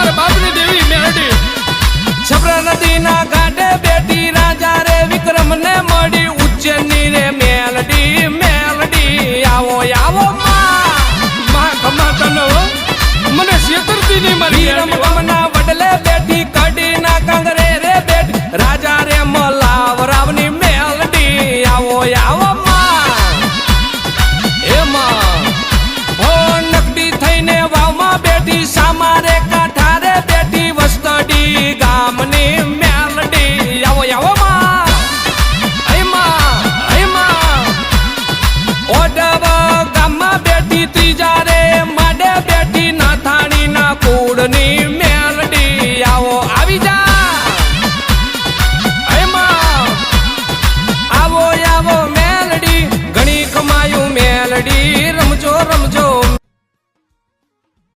મારે બાપની દેવી મેરડી છપરા નદીના ઘાટે બેઠી રાજા રે વિક્રમ ને મળી ઉચ્ચની રે મેલડી મેલડી આવો આવો માં કમાતા ન હો મને શેતરતી નહીં મારી રમતમના વડલે બેઠી